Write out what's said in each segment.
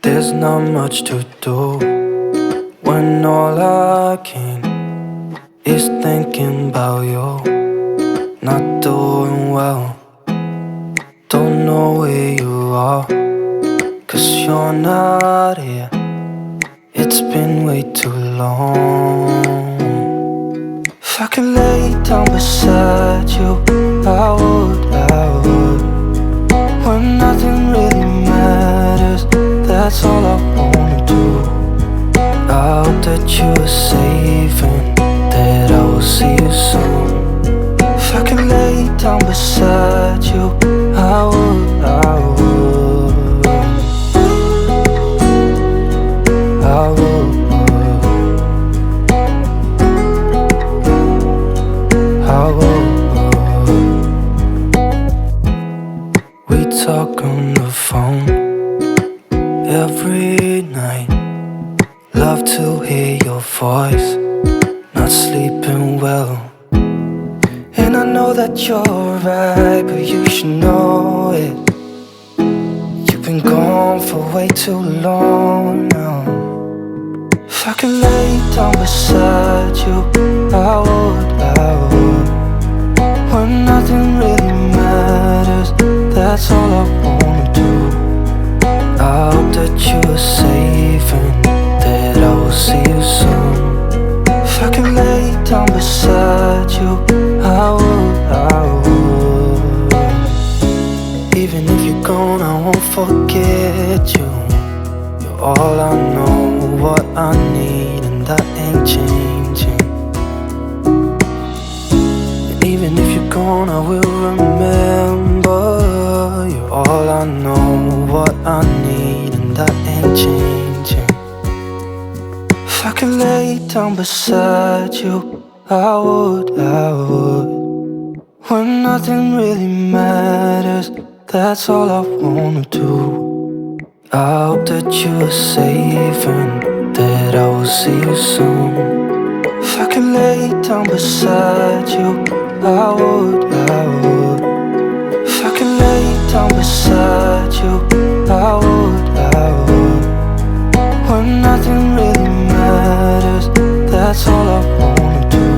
There's not much to do when all I can is thinking about you. Not doing well, don't know where you are, 'cause you're not here. It's been way too long. If I could lay down beside you, I would, when nothing really matters. That's all I wanna do. I hope that you are safe and that I will see you soon. If I could lay down beside you, I would, I would, I would, I would. We talk on the phone every night. Love to hear your voice, not sleeping well. And I know that you're right, but you should know it. You've been gone for way too long now. If I could lay down beside you, I would, when nothing really matters. That's all I wanna do. I hope that you are safe and that I will see you soon. If I can lay down beside you, I would, I would. Even if you're gone, I won't forget you. You're all I know, what I need, and that ain't changing. And even if you're gone, I will remember. You're all I know, what I need, and that ain't changing. If I could lay down beside you, I would, I would. When nothing really matters, that's all I wanna do. I hope that you are safe and that I will see you soon. If I could lay down beside you, I would, I would. If I could lay down beside you, I would, I would. When nothing really matters, that's all I wanna do.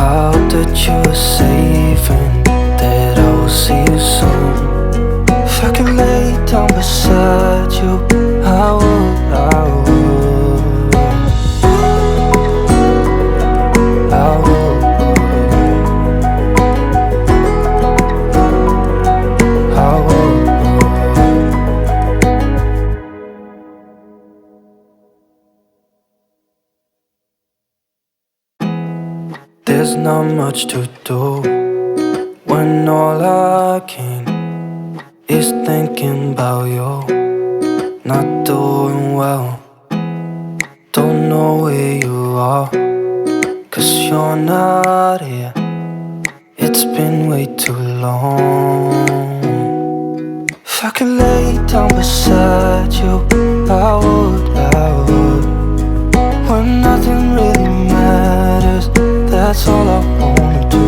I hope that you are safe and that I will see you soon. If I could lay down beside you, I would, I would, I would, I would. There's not much to do when all I can is thinking about you. Not doing well, don't know where you are, 'cause you're not here. It's been way too long. If I could lay down beside you, I would, I would. When nothing really matters, that's all I wanna do.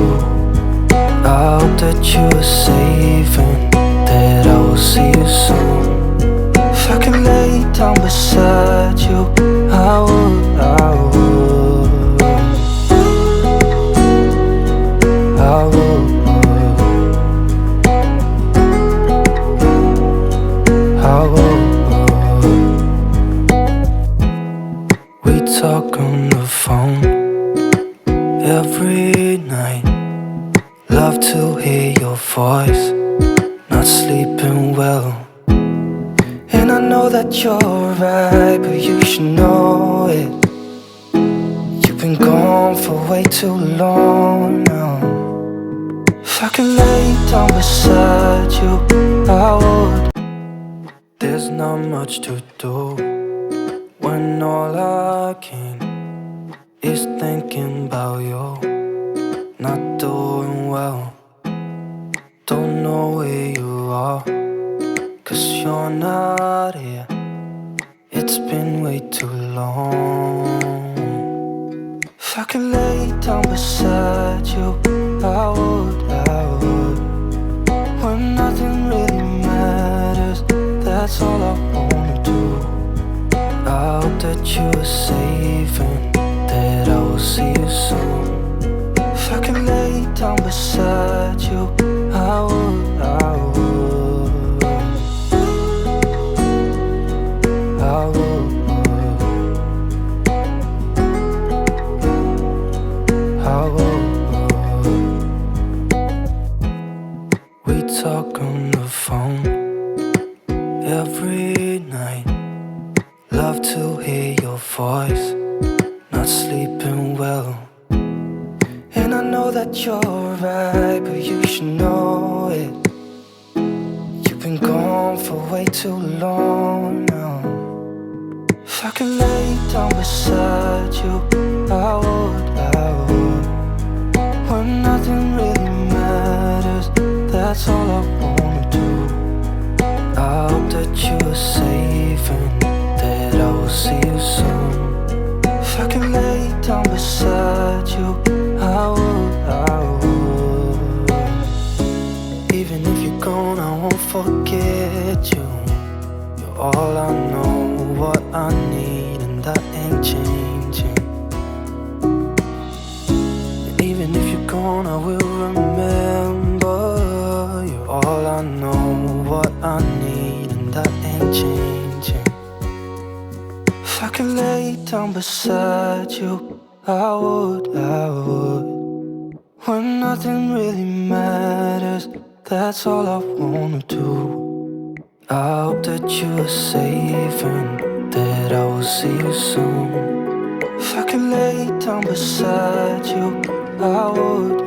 I hope that you are safe and that I will see you soon. If I could lay down beside you, I would, I would, I would, I would. We talk on the phone every night. Love to hear your voice, not sleeping well. And I know that you're right, but you should know it. You've been gone for way too long now. If I could lay down beside you, I would. There's not much to do when all I can is thinking about you. Not doing well, don't know where you are, 'cause you're not here. It's been way too long. If I could lay down beside you, I would, I would. When nothing really matters, that's all I wanna do. hope that you are safe and that I will see you soon. If I can lay down beside you, I would, I would, I would, I would. We talk on the phone every night. Love to hear your voice. Not sleeping well, and I know that you're right, but you should know it. You've been gone for way too long now. If I could lay down beside you, I would, I would. When nothing really matters, that's all I wanna do. I hope that you are safe and that I will see you soon. If I can lay down beside you, I would, I would. Even if you're gone, I won't forget you. You're all I know, what I need, and that ain't changing. And even if you're gone, I will remember. You're all I know, what I need, and that ain't changing. If I can lay down beside you, I would, I would. When nothing really matters, that's all I wanna do. I hope that you are safe and that I will see you soon. If I can lay down beside you, I would,